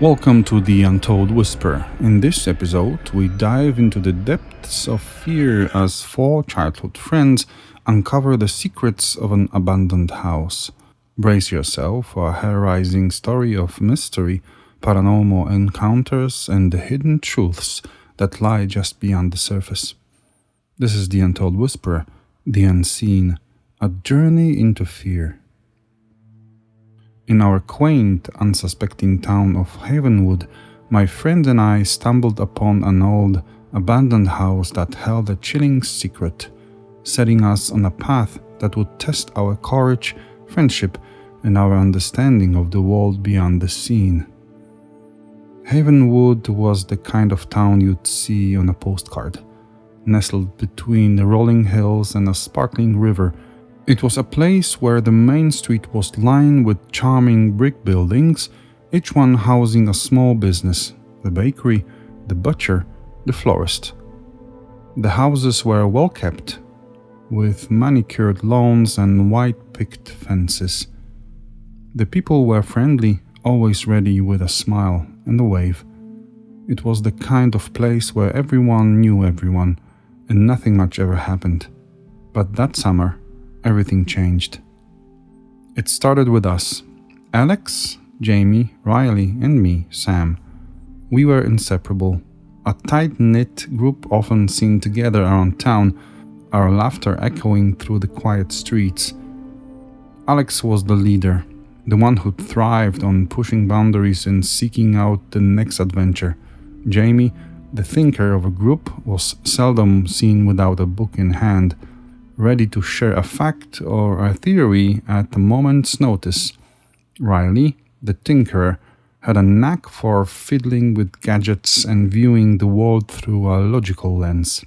Welcome to the Untold Whisperer. In this episode, we dive into the depths of fear as four childhood friends uncover the secrets of an abandoned house. Brace yourself for a hair-raising story of mystery, paranormal encounters, and the hidden truths that lie just beyond the surface. This is the Untold Whisperer, the unseen, a journey into fear. In our quaint, unsuspecting town of Havenwood, my friend and I stumbled upon an old, abandoned house that held a chilling secret, setting us on a path that would test our courage, friendship, and our understanding of the world beyond the scene. Havenwood was the kind of town you'd see on a postcard, nestled between the rolling hills and a sparkling river. It was a place where the main street was lined with charming brick buildings, each one housing a small business, the bakery, the butcher, the florist. The houses were well kept, with manicured lawns and white-picket fences. The people were friendly, always ready with a smile and a wave. It was the kind of place where everyone knew everyone, and nothing much ever happened. But that summer, everything changed. It started with us. Alex, Jamie, Riley, and me, Sam. We were inseparable. A tight-knit group often seen together around town, our laughter echoing through the quiet streets. Alex was the leader, the one who thrived on pushing boundaries and seeking out the next adventure. Jamie, the thinker of a group, was seldom seen without a book in hand, ready to share a fact or a theory at a moment's notice. Riley, the tinkerer, had a knack for fiddling with gadgets and viewing the world through a logical lens.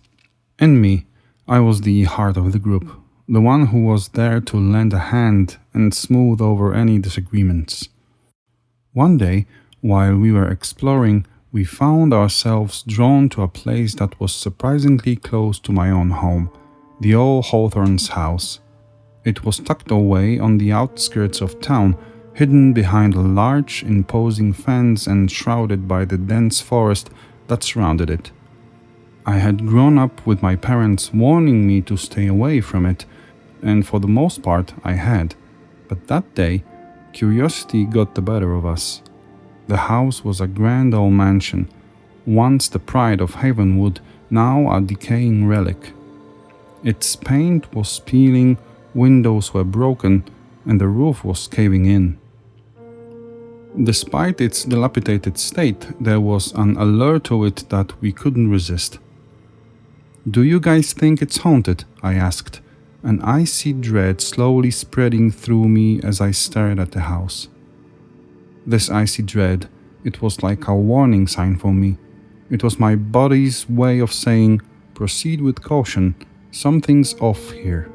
And me, I was the heart of the group, the one who was there to lend a hand and smooth over any disagreements. One day, while we were exploring, we found ourselves drawn to a place that was surprisingly close to my own home. The old Hawthorne House. It was tucked away on the outskirts of town, hidden behind a large, imposing fence and shrouded by the dense forest that surrounded it. I had grown up with my parents warning me to stay away from it, and for the most part I had. But that day, curiosity got the better of us. The house was a grand old mansion, once the pride of Havenwood, now a decaying relic. Its paint was peeling, windows were broken, and the roof was caving in. Despite its dilapidated state, there was an allure to it that we couldn't resist. "Do you guys think it's haunted?" I asked, an icy dread slowly spreading through me as I stared at the house. This icy dread, it was like a warning sign for me. It was my body's way of saying, "Proceed with caution. Something's off here."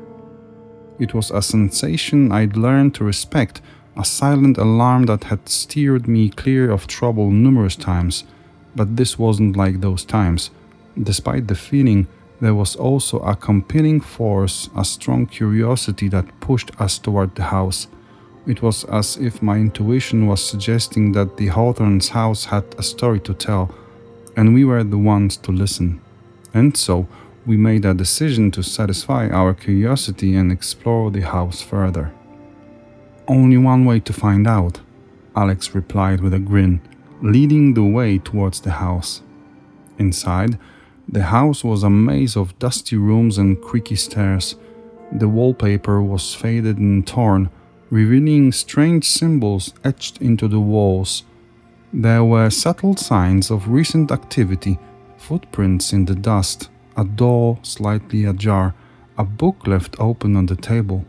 It was a sensation I'd learned to respect, a silent alarm that had steered me clear of trouble numerous times. But this wasn't like those times. Despite the feeling, there was also a compelling force, a strong curiosity that pushed us toward the house. It was as if my intuition was suggesting that the Hawthorne House had a story to tell, and we were the ones to listen. And so, we made a decision to satisfy our curiosity and explore the house further. "Only one way to find out," Alex replied with a grin, leading the way towards the house. Inside, the house was a maze of dusty rooms and creaky stairs. The wallpaper was faded and torn, revealing strange symbols etched into the walls. There were subtle signs of recent activity, footprints in the dust, a door slightly ajar, a book left open on the table.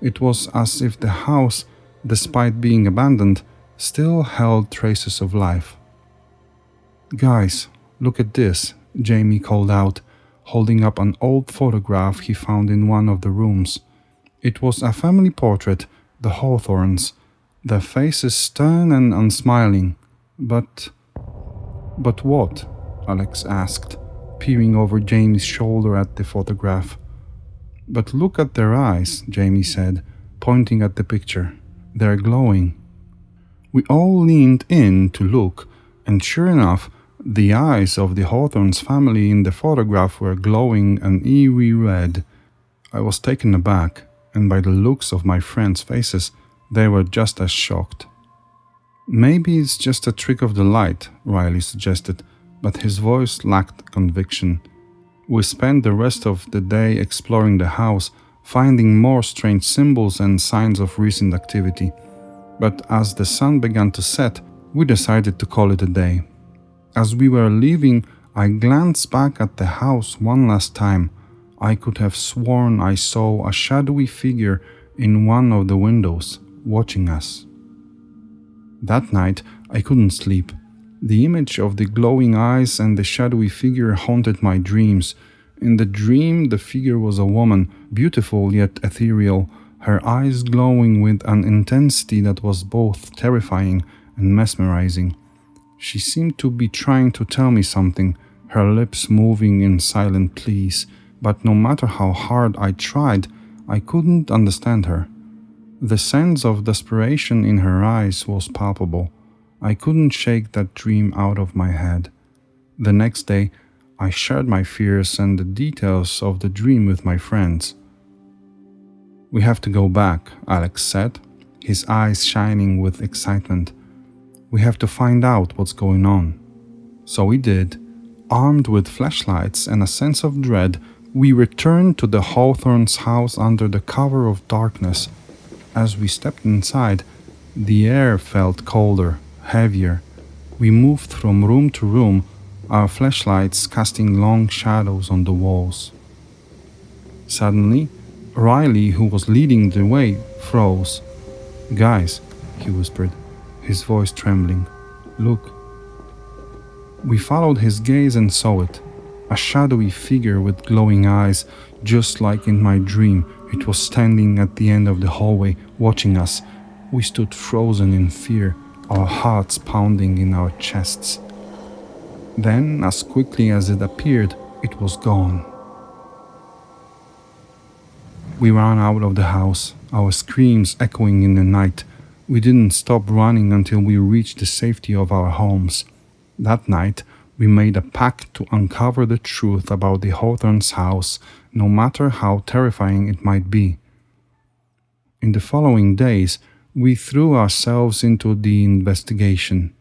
It was as if the house, despite being abandoned, still held traces of life. "Guys, look at this," Jamie called out, holding up an old photograph he found in one of the rooms. It was a family portrait, the Hawthornes, their faces stern and unsmiling. But what?" Alex asked, peering over Jamie's shoulder at the photograph. "But look at their eyes," Jamie said, pointing at the picture. "They're glowing." We all leaned in to look, and sure enough, the eyes of the Hawthorne's family in the photograph were glowing an eerie red. I was taken aback, and by the looks of my friends' faces, they were just as shocked. Maybe it's just a trick of the light, Riley suggested, but his voice lacked conviction. We spent the rest of the day exploring the house, finding more strange symbols and signs of recent activity. But as the sun began to set, we decided to call it a day. As we were leaving, I glanced back at the house one last time. I could have sworn I saw a shadowy figure in one of the windows, watching us. That night, I couldn't sleep. The image of the glowing eyes and the shadowy figure haunted my dreams. In the dream, the figure was a woman, beautiful yet ethereal, her eyes glowing with an intensity that was both terrifying and mesmerizing. She seemed to be trying to tell me something, her lips moving in silent pleas, but no matter how hard I tried, I couldn't understand her. The sense of desperation in her eyes was palpable. I couldn't shake that dream out of my head. The next day, I shared my fears and the details of the dream with my friends. "We have to go back," Alex said, his eyes shining with excitement. "We have to find out what's going on." So we did. Armed with flashlights and a sense of dread, we returned to the Hawthorne's house under the cover of darkness. As we stepped inside, the air felt colder, heavier. We moved from room to room, our flashlights casting long shadows on the walls. Suddenly, Riley, who was leading the way, froze. "Guys," he whispered, his voice trembling, "look." We followed his gaze and saw it. A shadowy figure with glowing eyes, just like in my dream. It was standing at the end of the hallway, watching us. We stood frozen in fear, our hearts pounding in our chests. Then, as quickly as it appeared, it was gone. We ran out of the house, our screams echoing in the night. We didn't stop running until we reached the safety of our homes. That night, we made a pact to uncover the truth about the Hawthorne's house, no matter how terrifying it might be. In the following days, we threw ourselves into the investigation.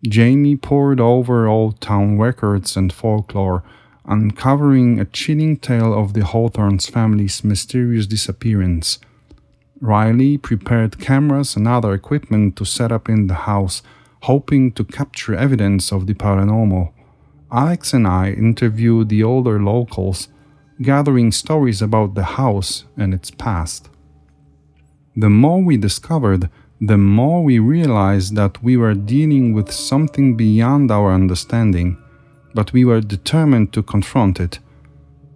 Jamie pored over old town records and folklore, uncovering a chilling tale of the Hawthorne's family's mysterious disappearance. Riley prepared cameras and other equipment to set up in the house, hoping to capture evidence of the paranormal. Alex and I interviewed the older locals, gathering stories about the house and its past. The more we discovered, the more we realized that we were dealing with something beyond our understanding, but we were determined to confront it.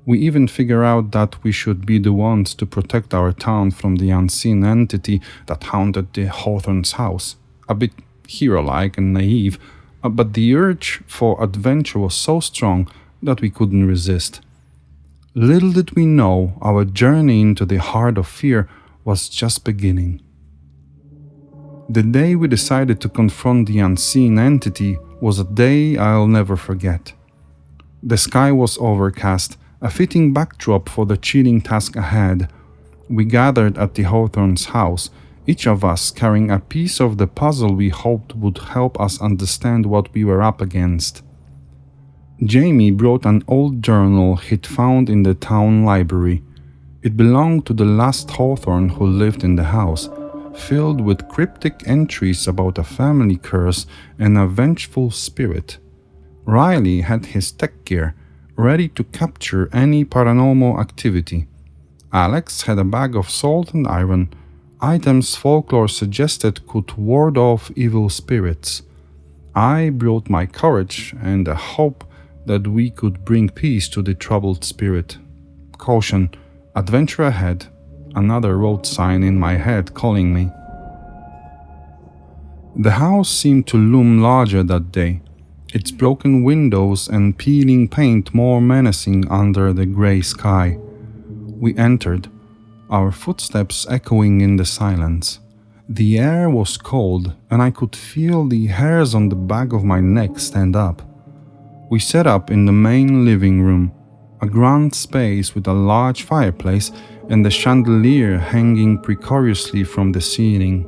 We even figured out that we should be the ones to protect our town from the unseen entity that haunted the Hawthorne's house. A bit hero-like and naive, but the urge for adventure was so strong that we couldn't resist. Little did we know our journey into the heart of fear was just beginning. The day we decided to confront the unseen entity was a day I'll never forget. The sky was overcast, a fitting backdrop for the chilling task ahead. We gathered at the Hawthorne's house, each of us carrying a piece of the puzzle we hoped would help us understand what we were up against. Jamie brought an old journal he'd found in the town library. It belonged to the last Hawthorne who lived in the house, filled with cryptic entries about a family curse and a vengeful spirit. Riley had his tech gear, ready to capture any paranormal activity. Alex had a bag of salt and iron, items folklore suggested could ward off evil spirits. I brought my courage and a hope that we could bring peace to the troubled spirit. Caution, adventure ahead, another road sign in my head calling me. The house seemed to loom larger that day, its broken windows and peeling paint more menacing under the grey sky. We entered, our footsteps echoing in the silence. The air was cold, and I could feel the hairs on the back of my neck stand up. We set up in the main living room, a grand space with a large fireplace and a chandelier hanging precariously from the ceiling.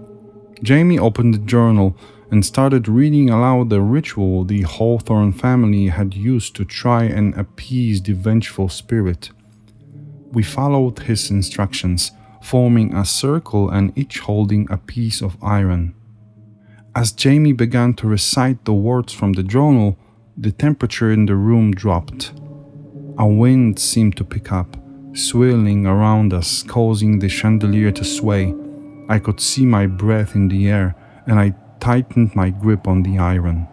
Jamie opened the journal and started reading aloud the ritual the Hawthorne family had used to try and appease the vengeful spirit. We followed his instructions, forming a circle and each holding a piece of iron. As Jamie began to recite the words from the journal, the temperature in the room dropped. A wind seemed to pick up, swirling around us, causing the chandelier to sway. I could see my breath in the air, and I tightened my grip on the iron.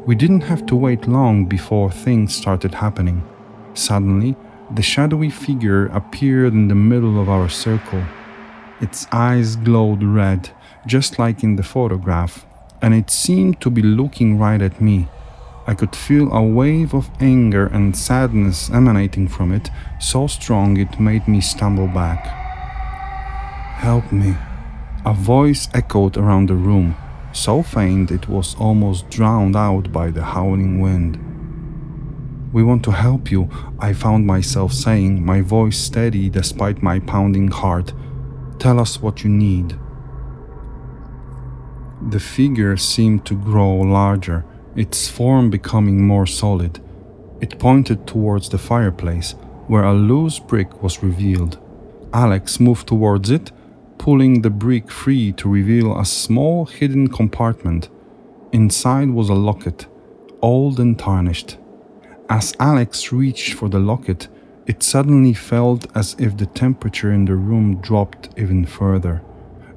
We didn't have to wait long before things started happening. Suddenly, the shadowy figure appeared in the middle of our circle. Its eyes glowed red, just like in the photograph, and it seemed to be looking right at me. I could feel a wave of anger and sadness emanating from it, so strong it made me stumble back. "Help me," a voice echoed around the room, so faint it was almost drowned out by the howling wind. "We want to help you," I found myself saying, my voice steady despite my pounding heart. "Tell us what you need." The figure seemed to grow larger, its form becoming more solid. It pointed towards the fireplace, where a loose brick was revealed. Alex moved towards it, pulling the brick free to reveal a small hidden compartment. Inside was a locket, old and tarnished. As Alex reached for the locket, it suddenly felt as if the temperature in the room dropped even further.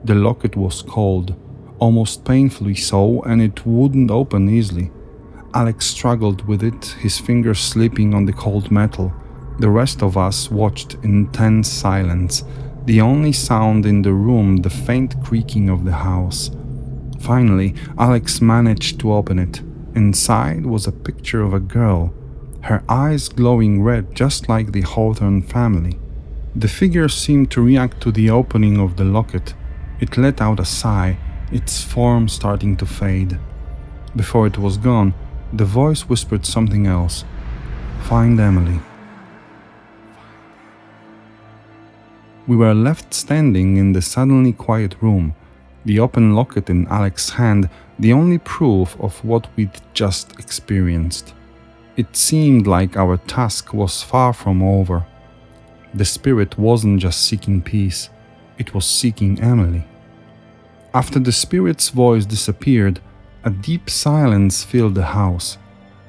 The locket was cold, almost painfully so, and it wouldn't open easily. Alex struggled with it, his fingers slipping on the cold metal. The rest of us watched in tense silence, the only sound in the room the faint creaking of the house. Finally, Alex managed to open it. Inside was a picture of a girl, her eyes glowing red just like the Hawthorne family. The figure seemed to react to the opening of the locket. It let out a sigh, its form starting to fade. Before it was gone, the voice whispered something else. "Find Emily." We were left standing in the suddenly quiet room, the open locket in Alex's hand, the only proof of what we'd just experienced. It seemed like our task was far from over. The spirit wasn't just seeking peace, it was seeking Emily. After the spirit's voice disappeared, a deep silence filled the house.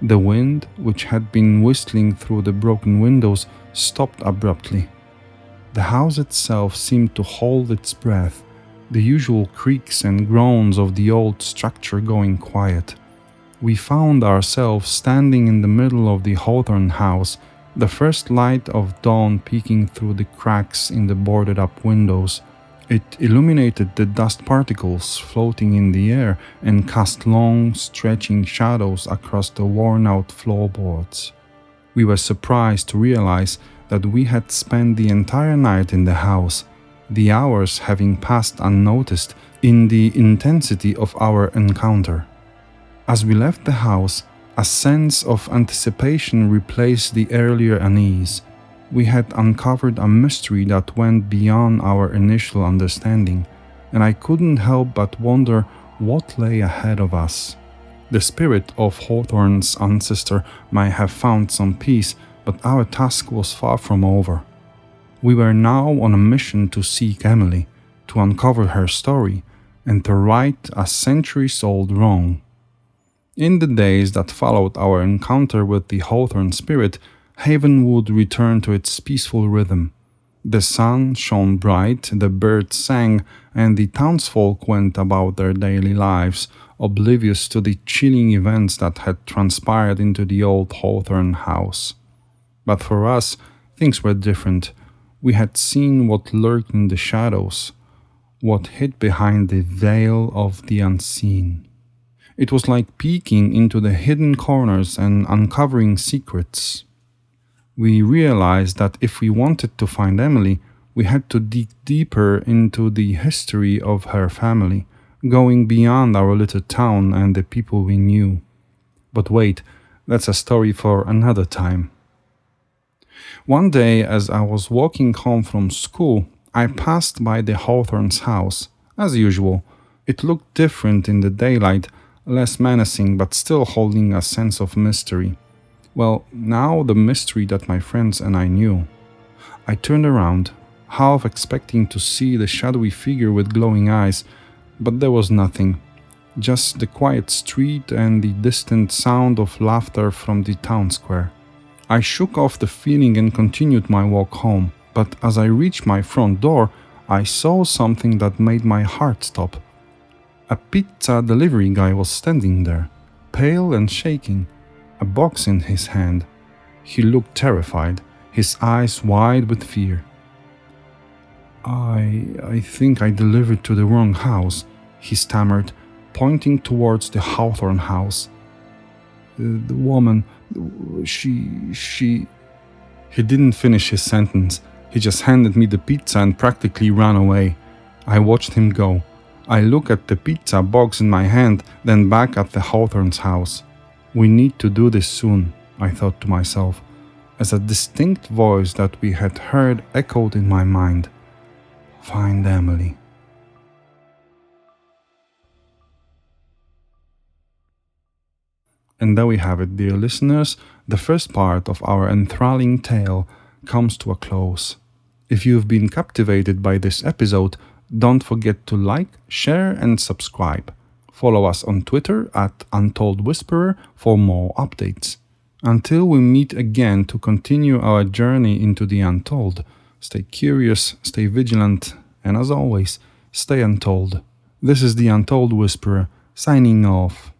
The wind, which had been whistling through the broken windows, stopped abruptly. The house itself seemed to hold its breath, the usual creaks and groans of the old structure going quiet. We found ourselves standing in the middle of the Hawthorne House, the first light of dawn peeking through the cracks in the boarded-up windows. It illuminated the dust particles floating in the air and cast long, stretching shadows across the worn-out floorboards. We were surprised to realize that we had spent the entire night in the house, the hours having passed unnoticed in the intensity of our encounter. As we left the house, a sense of anticipation replaced the earlier unease. We had uncovered a mystery that went beyond our initial understanding, and I couldn't help but wonder what lay ahead of us. The spirit of Hawthorne's ancestor might have found some peace, but our task was far from over. We were now on a mission to seek Emily, to uncover her story, and to right a centuries-old wrong. In the days that followed our encounter with the Hawthorne spirit, Havenwood returned to its peaceful rhythm. The sun shone bright, the birds sang, and the townsfolk went about their daily lives, oblivious to the chilling events that had transpired into the old Hawthorne house. But for us, things were different. We had seen what lurked in the shadows, what hid behind the veil of the unseen. It was like peeking into the hidden corners and uncovering secrets. We realized that if we wanted to find Emily, We had to dig deeper into the history of her family, going beyond our little town and the people we knew. But wait, that's a story for another time. One day, as I was walking home from school, I passed by the Hawthorne's house. As usual, it looked different in the daylight, less menacing but still holding a sense of mystery. Well, now the mystery that my friends and I knew. I turned around, half expecting to see the shadowy figure with glowing eyes, but there was nothing. Just the quiet street and the distant sound of laughter from the town square. I shook off the feeling and continued my walk home, but as I reached my front door, I saw something that made my heart stop. A pizza delivery guy was standing there, pale and shaking, a box in his hand. He looked terrified, his eyes wide with fear. I think I delivered to the wrong house," he stammered, pointing towards the Hawthorne House. The woman, she... He didn't finish his sentence. He just handed me the pizza and practically ran away. I watched him go. I looked at the pizza box in my hand, then back at the Hawthorne's house. We need to do this soon, I thought to myself, as a distinct voice that we had heard echoed in my mind. Find Emily. And there we have it, dear listeners. The first part of our enthralling tale comes to a close. If you've been captivated by this episode, don't forget to like, share, and subscribe. Follow us on Twitter at Untold Whisperer for more updates. Until we meet again to continue our journey into the untold, stay curious, stay vigilant, and as always, stay untold. This is the Untold Whisperer, signing off.